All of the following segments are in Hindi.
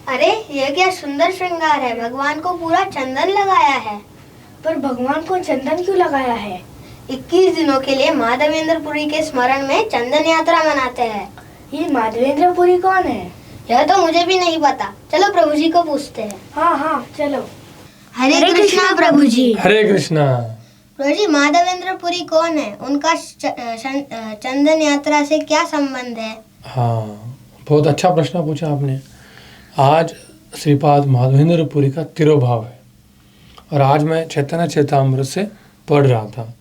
अरे ये क्या सुंदर श्रृंगार है, भगवान को पूरा चंदन लगाया है। पर भगवान को चंदन क्यों लगाया है? 21 दिनों के लिए माधवेंद्रपुरी के स्मरण में चंदन यात्रा मनाते हैं। ये माधवेंद्रपुरी कौन है? यह तो मुझे भी नहीं पता, चलो प्रभु जी को पूछते हैं। हाँ चलो। हरे कृष्णा प्रभु जी। हरे कृष्णा। प्रभु जी, माधवेंद्रपुरी कौन है? उनका चंदन यात्रा से क्या संबंध है? हाँ, बहुत अच्छा प्रश्न पूछा आपने। आज श्रीपाद माधवेंद्रपुरी का तिरोभाव है और आज मैं चैतन्य चैतामृत से पढ़ रहा था।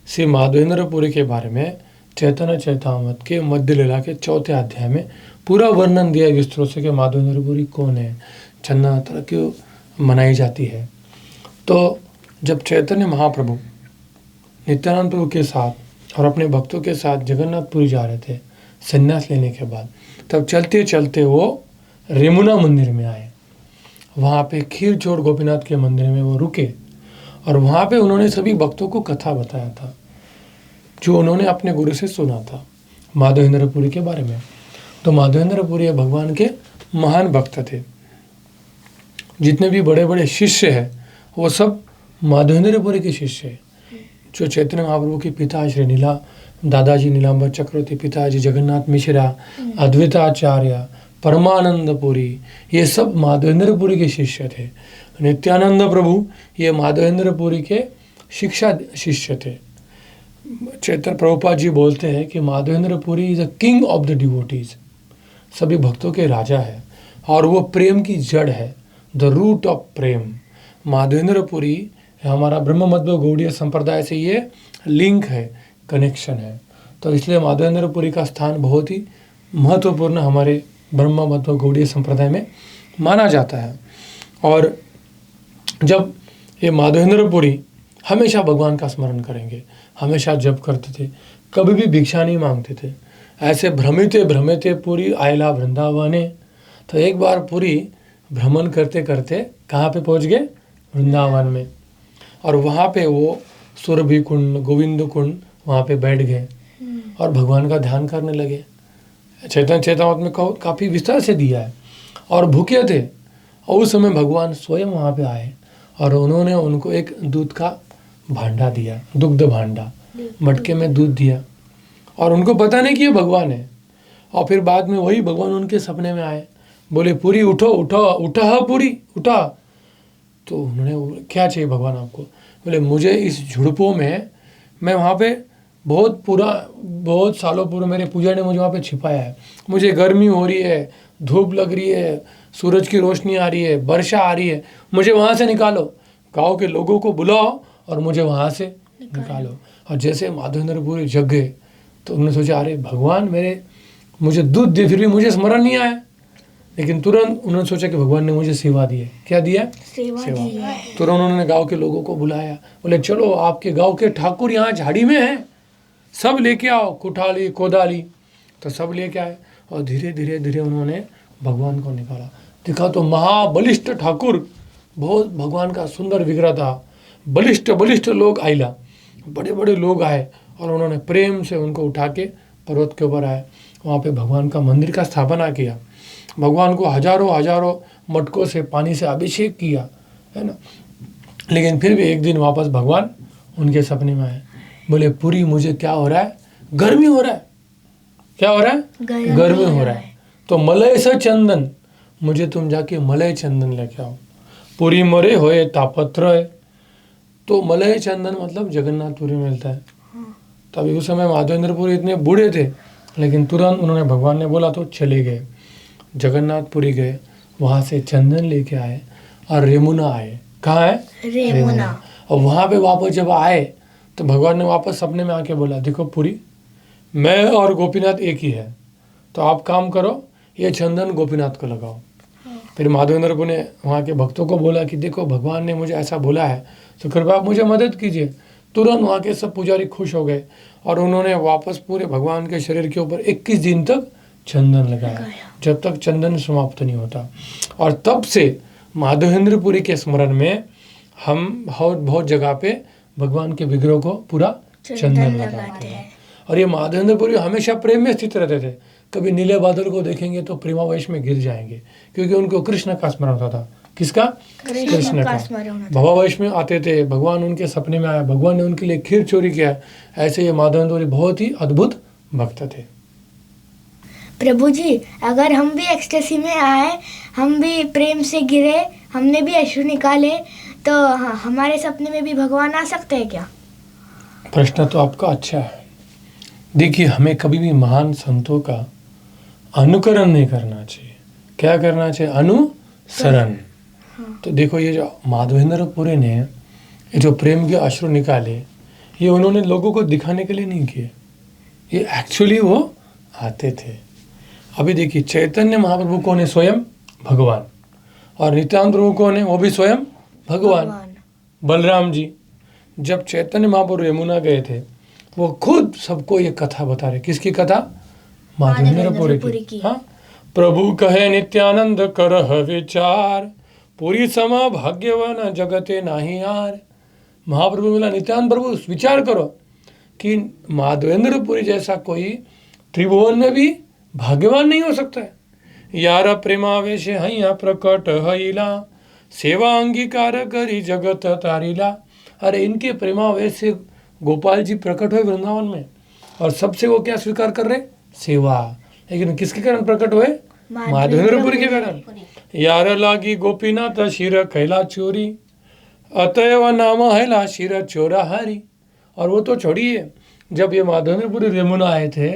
श्री माधवेंद्रपुरी के बारे में चैतन्य चैतामृत के मध्य लीला के 4थे अध्याय में पूरा वर्णन दिया विस्तृत से कि माधवेंद्रपुरी कौन है, चंदन यात्रा क्यों मनाई जाती है। तो जब चैतन्य महाप्रभु नित्यानंद प्रभु के साथ और अपने भक्तों के साथ जगन्नाथपुरी जा रहे थे संन्यास लेने के बाद, तब चलते चलते वो रेमुना मंदिर में आए। वहाँ पे खीरचोर गोपीनाथ के मंदिर में वो रुके और वहाँ पे उन्होंने सभी भक्तों को कथा बताया था जो उन्होंने अपने गुरु से सुना था माधवेंद्रपुरी के बारे में। तो माधवेंद्रपुरी भगवान के महान भक्त थे। जितने भी बड़े बड़े शिष्य हैं वो सब माधवेंद्रपुरी के शिष्य हैं। जो चैतन्य महाप्रभु के पिता श्री दादाजी नीलांबर चक्रवर्ती, पिताजी जगन्नाथ मिश्रा, अद्वैताचार्य, परमानंदपुरी, ये सब माधवेंद्रपुरी के शिष्य थे। नित्यानंद प्रभु ये माधवेंद्रपुरी के शिष्य थे। चैतन्य प्रभुपाद जी बोलते हैं कि Madhavendrapuri is a king of the devotees, सभी भक्तों के राजा है और वो प्रेम की जड़ है, द रूट ऑफ प्रेम। माधवेंद्रपुरी हमारा ब्रह्म मध्व गौड़ीय संप्रदाय से ये लिंक है, कनेक्शन है। तो इसलिए माधवेंद्रपुरी का स्थान बहुत ही महत्वपूर्ण हमारे ब्रह्म मध्व गौड़ीय संप्रदाय में माना जाता है। और जब ये माधवेंद्रपुरी हमेशा भगवान का स्मरण करेंगे, हमेशा जप करते थे, कभी भी भिक्षा नहीं मांगते थे। ऐसे भ्रमिते भ्रमिते पुरी आयला वृंदावने। तो एक बार पुरी भ्रमण करते करते कहाँ पे पहुँच गए? वृंदावन में। और वहाँ पे वो सुरभि कुंड, गोविंद कुंड, वहाँ पे बैठ गए और भगवान का ध्यान करने लगे। चैतन्य चैतामृत में काफ़ी विस्तार से दिया है। और भूखे थे और उस समय भगवान स्वयं वहाँ पे आए और उन्होंने उनको एक दूध का भांडा दिया, दुग्ध भांडा, मटके में दूध दिया और उनको पता नहीं कि ये भगवान है। और फिर बाद में वही भगवान उनके सपने में आए, बोले पूरी उठो उठो, उठा पूरी उठा। तो उन्होंने, क्या चाहिए भगवान आपको? बोले मुझे इस झुड़पों में, मैं वहाँ पे बहुत सालों पूर्व मेरे पूजा ने मुझे वहाँ पे छिपाया है। मुझे गर्मी हो रही है, धूप लग रही है, सूरज की रोशनी आ रही है, वर्षा आ रही है, मुझे वहाँ से निकालो, गाँव के लोगों को बुलाओ और मुझे वहाँ से निकालो। और जैसे माधवेंद्रपुरी जग गए तो उन्होंने सोचा, अरे भगवान मुझे दूध दे, फिर भी मुझे स्मरण नहीं आया। लेकिन तुरंत उन्होंने सोचा कि भगवान ने मुझे सेवा दी है। क्या दिया? सेवा। तुरंत उन्होंने गांव के लोगों को बुलाया, बोले चलो आपके गांव के ठाकुर यहाँ झाड़ी में हैं, सब लेके आओ, कुठाली कोदाली। तो सब लेके आए और धीरे धीरे धीरे उन्होंने भगवान को निकाला। देखा तो महाबलिष्ठ ठाकुर, बहुत भगवान का सुंदर विग्रह था। बलिष्ठ लोग आइला, बड़े बड़े लोग आए और उन्होंने प्रेम से उनको उठा के पर्वत के ऊपर आए। वहाँ पे भगवान का मंदिर का स्थापना किया, भगवान को हजारों मटकों से पानी से अभिषेक किया, है ना। लेकिन फिर भी एक दिन वापस भगवान उनके सपने में आए, बोले पूरी मुझे क्या हो रहा है? गर्मी हो रहा है। क्या हो रहा है? गर्मी हो रहा है। तो मलय से चंदन, मुझे तुम जाके मलय चंदन लेके आओ। पूरी मरे होए तापत्र है। तो मलय चंदन मतलब जगन्नाथपुरी में मिलता है। तभी उस समय माधवेंद्रपुरी इतने बूढ़े थे, लेकिन तुरंत उन्होंने, भगवान ने बोला तो चले गए, जगन्नाथपुरी गए, वहाँ से चंदन लेके आए और रेमुना आए। कहाँ है? रेमुना। और वहाँ पे वापस जब आए तो भगवान ने वापस सपने में आके बोला, देखो पूरी, मैं और गोपीनाथ एक ही है, तो आप काम करो, ये चंदन गोपीनाथ को लगाओ। फिर माधवेंद्रपुरी ने वहाँ के भक्तों को बोला कि देखो भगवान ने मुझे ऐसा बोला है, तो कृपया आप मुझे मदद कीजिए। तुरंत वहाँ के सब पुजारी खुश हो गए और उन्होंने वापस पूरे भगवान के शरीर के ऊपर 21 दिन तक चंदन लगाया, जब तक चंदन समाप्त नहीं होता। और तब से माधवेंद्रपुरी के स्मरण में हम बहुत जगह पे भगवान के विग्रह को पूरा चंदन लगाते हैं। और ये माधवेंद्रपुरी हमेशा प्रेम में स्थित रहते थे, कभी नीले बादल को देखेंगे तो प्रेमावेश में गिर जाएंगे, क्योंकि उनको कृष्ण का स्मरण होता था। किसका? कृष्ण का। भावावेश में आते थे, भगवान उनके सपने में आया, भगवान ने उनके लिए खीर चोरी किया। ऐसे ये माधवेंद्र पुरी बहुत ही अद्भुत भक्त थे। प्रभु जी, अगर हम भी एक्सटेसी में आए, हम भी प्रेम से गिरे, हमने भी अश्रु निकाले, तो हमारे सपने में भी भगवान आ सकते हैं क्या? प्रश्न तो आपका अच्छा है। देखिए, हमें कभी भी महान संतों का अनुकरण नहीं करना चाहिए। क्या करना चाहिए? अनुसरण। तो देखो, ये जो माधवेंद्र पुरी ने ये जो प्रेम के अश्रु निकाले, ये उन्होंने लोगों को दिखाने के लिए नहीं किए, ये एक्चुअली वो आते थे। अभी देखिए, चैतन्य महाप्रभु कौन है? स्वयं भगवान। और नित्यानंद प्रभु कौन है? वो भी स्वयं भगवान। बलराम जी जब चैतन्य महाप्रभु यमुना गए थे, वो खुद सबको ये कथा बता रहे। किसकी कथा? माधवेंद्र पुरी की। हाँ, प्रभु कहे नित्यानंद करह विचार, पुरी समा भाग्यवान जगते नाही यार। महाप्रभु बोला, नित्यानंद प्रभु विचार करो कि माधवेंद्र पुरी जैसा कोई त्रिभुवन में भी भाग्यवान नहीं हो सकता है। यार प्रेमावेश हैया प्रकट हईला, सेवा अंगीकार करी जगत तारीला। अरे, इनके प्रेमावेश से गोपाल जी प्रकट हुए वृंदावन में, और सबसे वो क्या स्वीकार कर रहे? सेवा। लेकिन किसके कारण प्रकट हुए? माधवेंद्र पुरी के कारण। यार लागी गोपीनाथ शिर कैला चोरी, अतएव नाम हैला शिर चोरा हरी। और वो तो छोड़िए, जब ये माधवेंद्र पुरी यमुना आए थे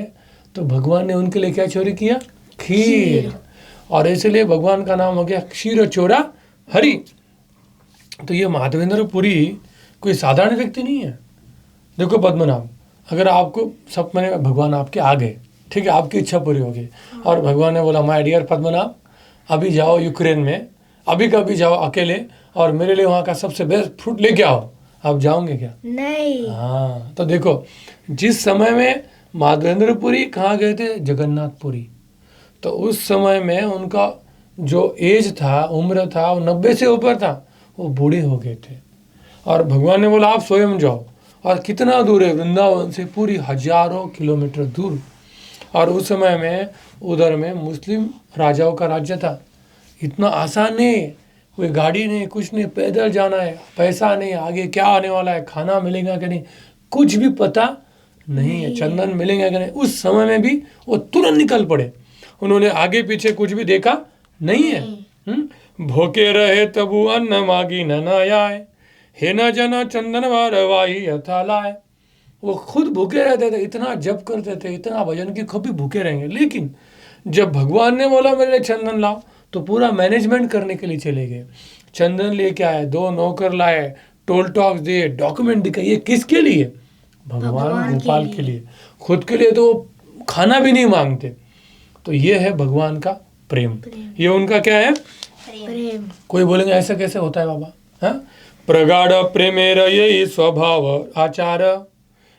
तो भगवान ने उनके लिए क्या चोरी किया? खीर। और इसलिए भगवान का नाम हो गया क्षीर चोरा हरि। तो ये माधवेंद्र पुरी कोई साधारण व्यक्ति नहीं है। देखो पद्मनाभ, अगर आपको सपने में भगवान आपके आ गए, ठीक है, आपकी इच्छा पूरी होगी, और भगवान ने बोला, माय डियर पद्मनाभ, अभी जाओ यूक्रेन में, अभी कभी जाओ अकेले, और मेरे लिए वहाँ का सबसे बेस्ट फ्रूट लेके आओ, आप जाओगे क्या? नहीं। हाँ, तो देखो, जिस समय में माधवेंद्र पुरी कहाँ गए थे? जगन्नाथपुरी। तो उस समय में उनका जो एज था, उम्र था, वो 90 से ऊपर था, वो बूढ़े हो गए थे। और भगवान ने बोला, आप स्वयं जाओ। और कितना दूर है? वृंदावन से पूरी हजारों किलोमीटर दूर। और उस समय में उधर में मुस्लिम राजाओं का राज्य था। इतना आसान नहीं, कोई गाड़ी नहीं, कुछ नहीं, पैदल जाना है, पैसा नहीं, आगे क्या आने वाला है, खाना मिलेगा कि नहीं, कुछ भी पता नहीं है, चंदन मिलेगा कि नहीं। उस समय में भी वो तुरंत निकल पड़े, उन्होंने आगे पीछे कुछ भी देखा नहीं है। भूखे रहे तबु अन्न मागी न आए, हे न जना चंदन वारवाही यथा लाए। वो खुद भूखे रहते थे, इतना जप करते थे, इतना भजन की कभी भूखे रहेंगे। लेकिन जब भगवान ने बोला मेरे लिए चंदन लाओ, तो पूरा मैनेजमेंट करने के लिए चले गए। चंदन लेके आए, 2 नौकर लाए, टोल टॉक्स दिए, डॉक्यूमेंट दिखाए। ये किसके लिए? भगवान गोपाल के लिए। खुद के लिए तो खाना भी नहीं मांगते। तो ये है भगवान का प्रेम। ये उनका क्या है? प्रेम। कोई बोलेंगे ऐसा कैसे होता है बाबा? हाँ, प्रगाढ़ प्रेमेर यही स्वभाव आचार,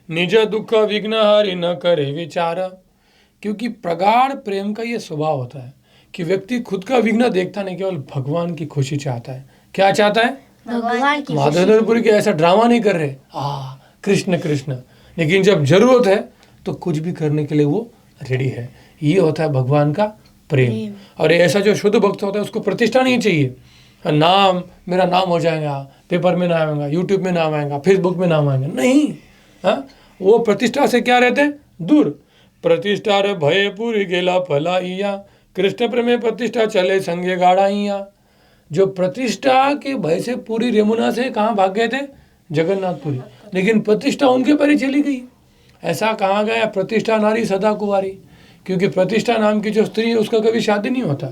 निज दुख विघ्न हरि न करे विचार। क्योंकि प्रगाढ़ प्रेम का ये स्वभाव होता है कि व्यक्ति खुद का विघ्न देखता नहीं, केवल भगवान की खुशी चाहता है। क्या चाहता है? भगवान की। माधवेंद्र पुरी के ऐसा ड्रामा नहीं कर रहे, कृष्ण कृष्ण, लेकिन जब जरूरत है तो कुछ भी करने के लिए वो रेडी है। ये होता है भगवान का प्रेम। और ऐसा जो शुद्ध भक्त होता है उसको प्रतिष्ठा नहीं चाहिए। नाम, मेरा नाम हो जाएगा, पेपर में नाम आएगा, यूट्यूब में नाम आएगा, फेसबुक में नाम आएगा, नहीं। वो प्रतिष्ठा से क्या रहते हैं? दूर। प्रतिष्ठा रे भय पूरी गेला फलाइया, कृष्ण प्रेमे प्रतिष्ठा चले संगे गाड़ाइया। जो प्रतिष्ठा के भय से पूरी यमुना से कहाँ भाग गए थे? जगन्नाथपुरी। लेकिन प्रतिष्ठा उनके पर ही चली गई। ऐसा कहा गया, प्रतिष्ठा नारी सदा कुंवारी। क्योंकि प्रतिष्ठा नाम की जो स्त्री है उसका कभी शादी नहीं होता,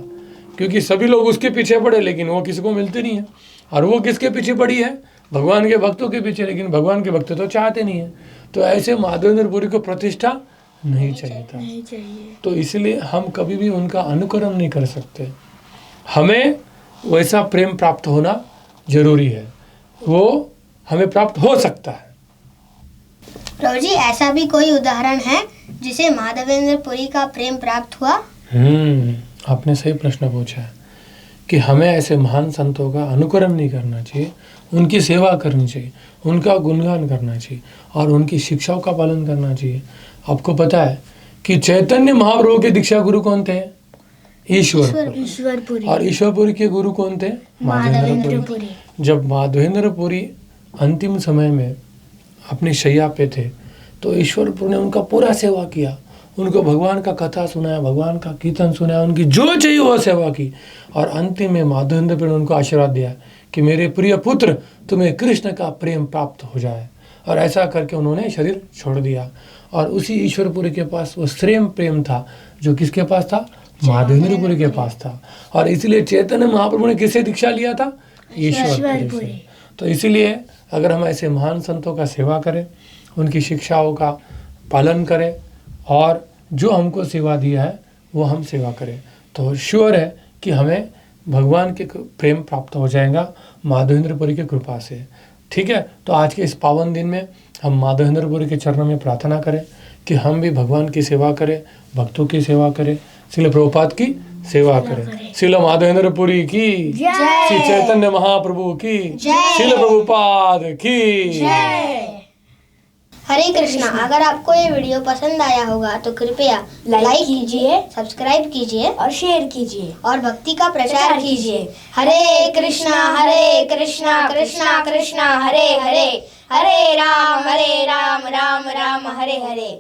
क्योंकि सभी लोग उसके पीछे पड़े, लेकिन वो किसी को मिलती नहीं है। और वो किसके पीछे पड़ी है? भगवान के भक्तों के पीछे, लेकिन भगवान के भक्त तो चाहते नहीं है। तो ऐसे माधवेंद्र पुरी को प्रतिष्ठा नहीं चाहिए था। नहीं चाहिए। तो इसलिए हम कभी भी उनका अनुकरण नहीं कर सकते। हमें वैसा प्रेम प्राप्त होना जरूरी है, वो हमें प्राप्त हो सकता है। प्रभु जी, ऐसा भी कोई उदाहरण है जिसे माधवेंद्र पुरी का प्रेम प्राप्त हुआ? आपने सही प्रश्न पूछा है कि हमें ऐसे महान संतों का अनुकरण नहीं करना चाहिए, उनकी सेवा करनी चाहिए, उनका गुणगान करना चाहिए और उनकी शिक्षाओं का पालन करना चाहिए। आपको पता है कि चैतन्य महाप्रभु के दीक्षा गुरु कौन थे? ईश्वरपुरी। ईश्वरपुरी और ईश्वरपुरी के गुरु कौन थे? माधवेंद्रपुरी। माधवेंद्रपुरी। जब माधवेंद्रपुरी अंतिम समय में अपनी शैया पे थे तो ईश्वरपुरी ने उनका पूरा सेवा किया, उनको भगवान का कथा सुनाया, भगवान का कीर्तन सुनाया, उनकी जो चाहिए वो सेवा की। और अंतिम में माधवेंद्रपुरी ने उनको आशीर्वाद दिया कि मेरे प्रिय पुत्र, तुम्हें कृष्ण का प्रेम प्राप्त हो जाए। और ऐसा करके उन्होंने शरीर छोड़ दिया। और उसी ईश्वरपुरी के पास वो श्रेम प्रेम था जो किसके पास था? माधवेंद्रपुरी के पास था। और इसलिए चैतन्य महाप्रभु ने किससे दीक्षा लिया था? ईश्वरपुरी से। तो इसीलिए अगर हम ऐसे महान संतों का सेवा करें, उनकी शिक्षाओं का पालन करें और जो हमको सेवा दिया है वो हम सेवा करें, तो श्योर है कि हमें भगवान के प्रेम प्राप्त हो जाएगा माधवेंद्रपुरी की कृपा से। ठीक है, तो आज के इस पावन दिन में हम माधवेंद्रपुरी के चरणों में प्रार्थना करें कि हम भी भगवान की सेवा करें, भक्तों की सेवा करें, श्रील प्रभुपाद की सेवा करें। श्रील माधवेंद्रपुरी की जय। श्री चैतन्य महाप्रभु की जय। श्रील प्रभुपाद की। हरे कृष्णा। अगर आपको ये वीडियो पसंद आया होगा तो कृपया लाइक कीजिए, सब्सक्राइब कीजिए और शेयर कीजिए और भक्ति का प्रचार कीजिए। हरे कृष्णा कृष्णा कृष्णा हरे हरे, हरे राम राम राम हरे हरे।